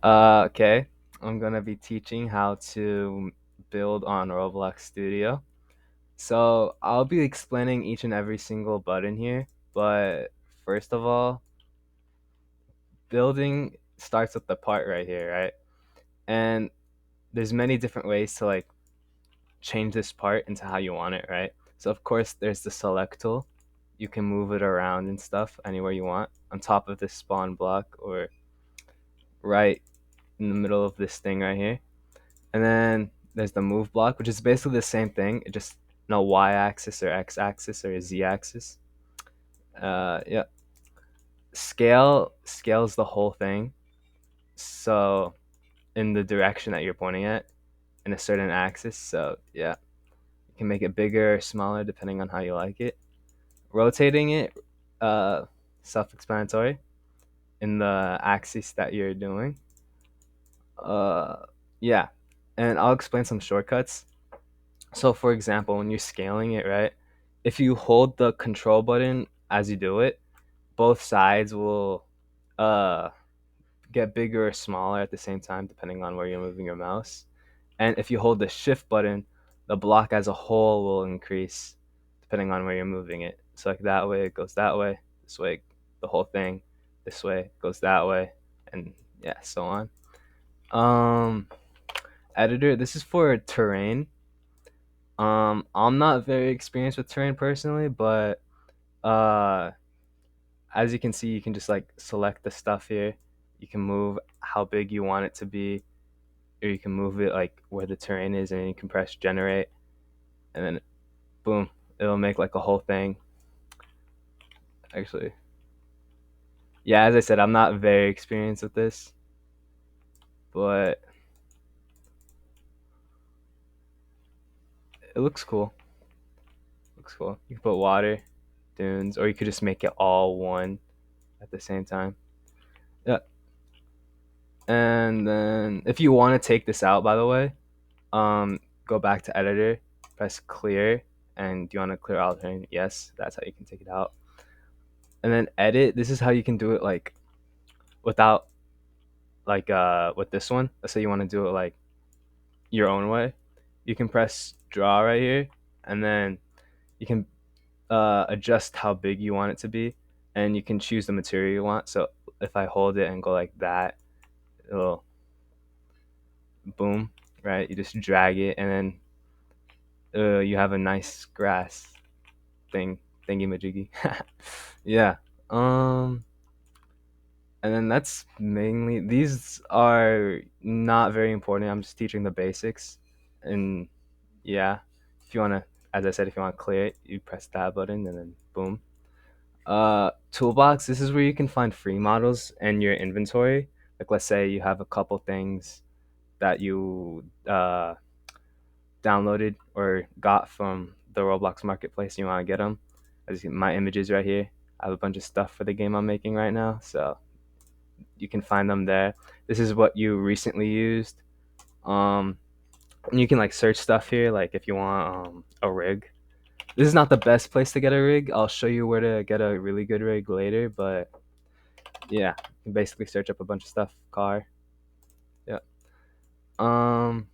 Okay. I'm gonna be teaching how to build on Roblox Studio. So I'll be explaining each and every single button here, but first of all, building starts with the part right here, right? And there's many different ways to like change this part into how you want it, right? So of course there's the select tool. You can move it around and stuff anywhere you want on top of this spawn block or right in the middle of this thing right here. And then there's the move block, which is basically the same thing. It just no y-axis or x-axis or z-axis. Yeah. Scale scales the whole thing. So in the direction that you're pointing at in a certain axis. So yeah, you can make it bigger or smaller depending on how you like it. Rotating it, uh, self-explanatory in the axis that you're doing. Yeah, and I'll explain some shortcuts. So for example, when you're scaling it, right? If you hold the control button as you do it, both sides will uh get bigger or smaller at the same time depending on where you're moving your mouse. And if you hold the shift button, the block as a whole will increase depending on where you're moving it. So like that way it goes that way, this way the whole thing, this way goes that way, and yeah, so on. Um Editor, this is for terrain. I'm not very experienced with terrain personally, but uh, as you can see, you can just like select the stuff here. You can move how big you want it to be, or you can move it like where the terrain is, and then you can press generate, and then boom, it'll make like a whole thing. Actually, yeah, as I said, I'm not very experienced with this, but it looks cool. Looks cool. You can put water, dunes, or you could just make it all one at the same time. Yeah, and then if you want to take this out, by the way, go back to editor, press clear, and do you want to clear out here? Yes, that's how you can take it out. And then edit. This is how you can do it like without like with this one. Let's say you want to do it like your own way. You can press draw right here, and then you can adjust how big you want it to be, and you can choose the material you want. So if I hold it and go like that, it'll boom, right? You just drag it, and then you have a nice grass thingy majiggy. Yeah. Um and then that's mainly these are not very important. I'm just teaching the basics. And yeah, if you wanna as I said, if you wanna clear it, you press that button and then boom. Toolbox, this is where you can find free models in your inventory. Like let's say you have a couple things that you downloaded or got from the Roblox marketplace, you want to get them. As you can, my images right here. I have a bunch of stuff for the game I'm making right now, so you can find them there. This is what you recently used. Um, and you can like search stuff here, like if you want a rig. This is not the best place to get a rig. I'll show you where to get a really good rig later, but yeah, you can basically search up a bunch of stuff. Car, yeah. Um,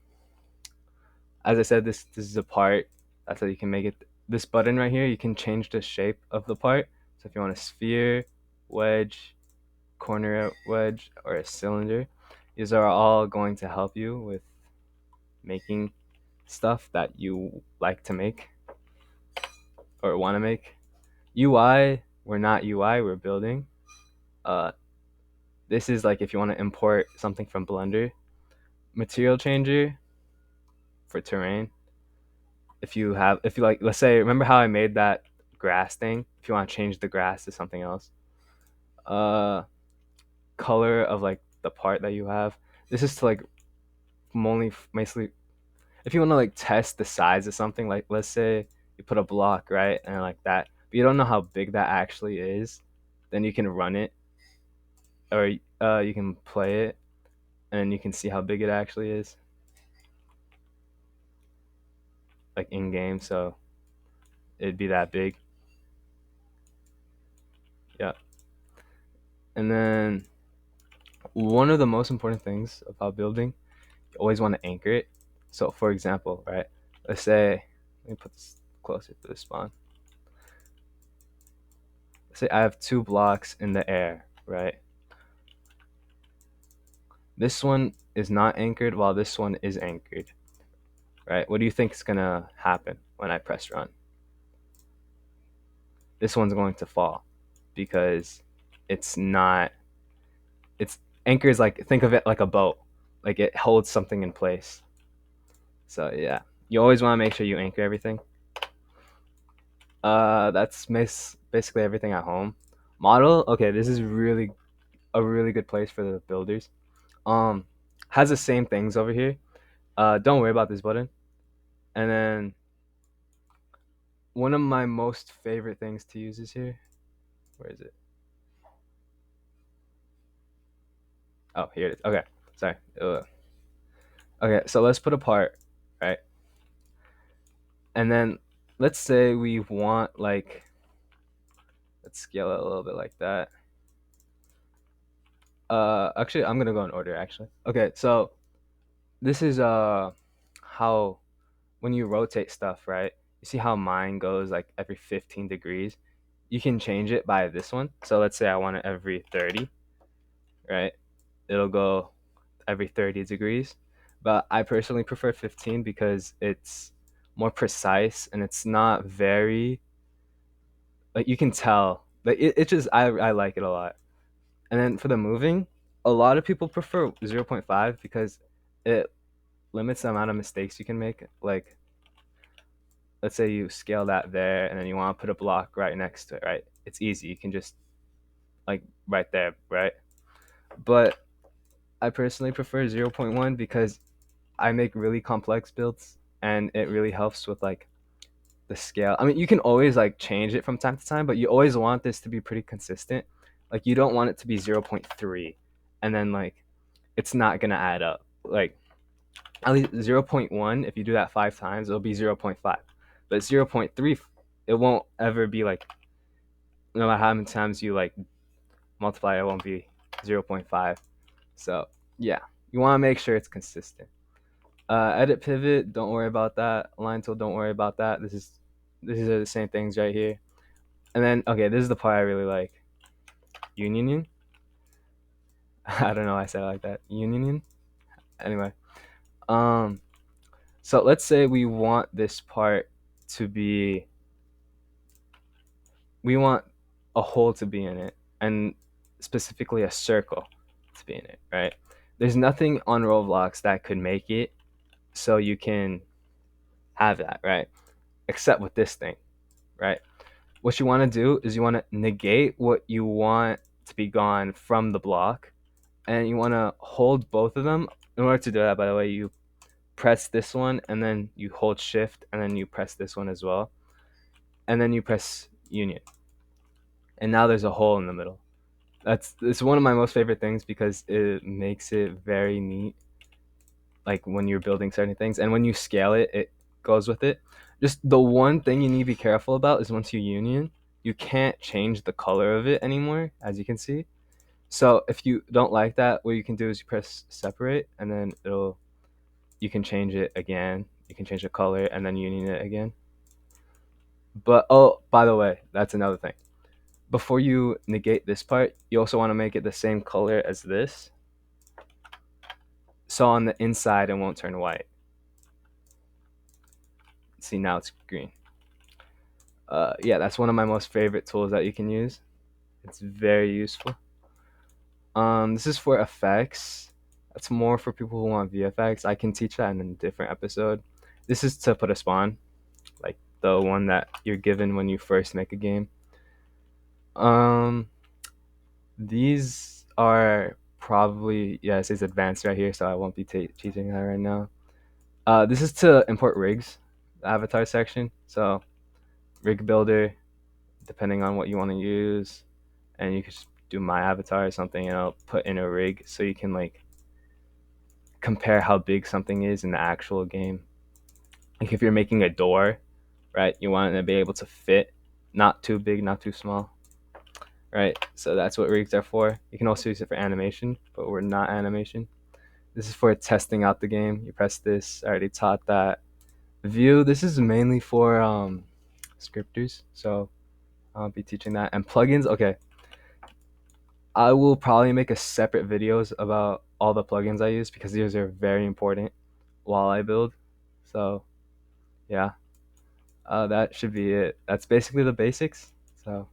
as I said, this is a part. That's how you can make it. This button right here, you can change the shape of the part. So if you want a sphere, wedge, corner wedge, or a cylinder, these are all going to help you with making stuff that you like to make or want to make. UI, we're not UI, we're building. Uh, this is like if you want to import something from Blender. Material changer for terrain. If you like, let's say, remember how I made that grass thing? If you want to change the grass to something else, uh color of like the part that you have. This is to like only basically if you want to like test the size of something, like let's say you put a block right and like that, but you don't know how big that actually is, then you can run it or you can play it and you can see how big it actually is like in game, so it'd be that big. Yeah. And then one of the most important things about building, you always want to anchor it. So, for example, right? Let's say, let me put this closer to the spawn. Let's say I have two blocks in the air, right? This one is not anchored while this one is anchored, right? What do you think is gonna happen when I press run? This one's going to fall because it's not. It's anchor is like, think of it like a boat, like it holds something in place. So yeah, you always want to make sure you anchor everything. That's basically everything at home. Model, okay, this is really a really good place for the builders. Um, has the same things over here. Don't worry about this button. And then one of my most favorite things to use is here. Where is it? Oh, here it is. Okay, sorry. Okay, so let's put a part, right? And then let's say we want like, let's scale it a little bit like that. Actually, I'm gonna go in order. Actually, okay. So this is how when you rotate stuff, right? You see how mine goes like every 15 degrees. You can change it by this one. So let's say I want it every 30, right? It'll go every 30 degrees. But I personally prefer 15 because it's more precise and it's not very, like, you can tell. Like it just I like it a lot. And then for the moving, a lot of people prefer zero point 0.5 because it limits the amount of mistakes you can make. Like, let's say you scale that there and then you want to put a block right next to it, right? It's easy. You can just, like, right there, right? But I personally prefer zero point 0.1 because I make really complex builds and it really helps with like the scale. I mean, you can always like change it from time to time, but you always want this to be pretty consistent. Like, you don't want it to be zero point 0.3 and then like it's not going to add up. Like, at least zero point 0.1, if you do that 5 times, it'll be zero point 0.5. But 0.3, it won't ever be like, no matter how many times you like multiply, it won't be zero point 0.5. So yeah, you want to make sure it's consistent. Edit pivot, don't worry about that. Align tool, don't worry about that. These are the same things right here. And then, okay, this is the part I really like. Union. I don't know why I said it like that. Union. Anyway, um, so let's say we want this part to be, we want a hole to be in it, and specifically a circle to be in it, right? There's nothing on Roblox that could make it so you can have that, right? Except with this thing, right? What you want to do is you want to negate what you want to be gone from the block, and you want to hold both of them. In order to do that, by the way, you press this one and then you hold shift and then you press this one as well, and then you press union, and now there's a hole in the middle. It's one of my most favorite things because it makes it very neat, like when you're building certain things, and when you scale it, it goes with it. Just the one thing you need to be careful about is once you union, you can't change the color of it anymore, as you can see. So if you don't like that, what you can do is you press separate, and then it'll, you can change it again. You can change the color and then union it again. But oh, by the way, that's another thing. Before you negate this part, you also want to make it the same color as this. So on the inside, it won't turn white. See, now it's green. Yeah, that's one of my most favorite tools that you can use. It's very useful. This is for effects. That's more for people who want VFX. I can teach that in a different episode. This is to put a spawn, like the one that you're given when you first make a game. Um, these are probably, yeah, it says advanced right here, so I won't be teaching that right now. This is to import rigs, the avatar section. So rig builder, depending on what you want to use, and you can just do my avatar or something, and I'll put in a rig so you can like compare how big something is in the actual game. Like if you're making a door, right, you want it to be able to fit, not too big, not too small. right? So that's what rigs are for. You can also use it for animation, but we're not animation. This is for testing out the game. You press this. I already taught that. View. This is mainly for scripters. So I'll be teaching that. And plugins. Okay, I will probably make a separate videos about all the plugins I use because these are very important while I build. So yeah, that should be it. That's basically the basics. So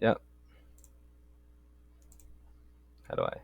yeah, how do I?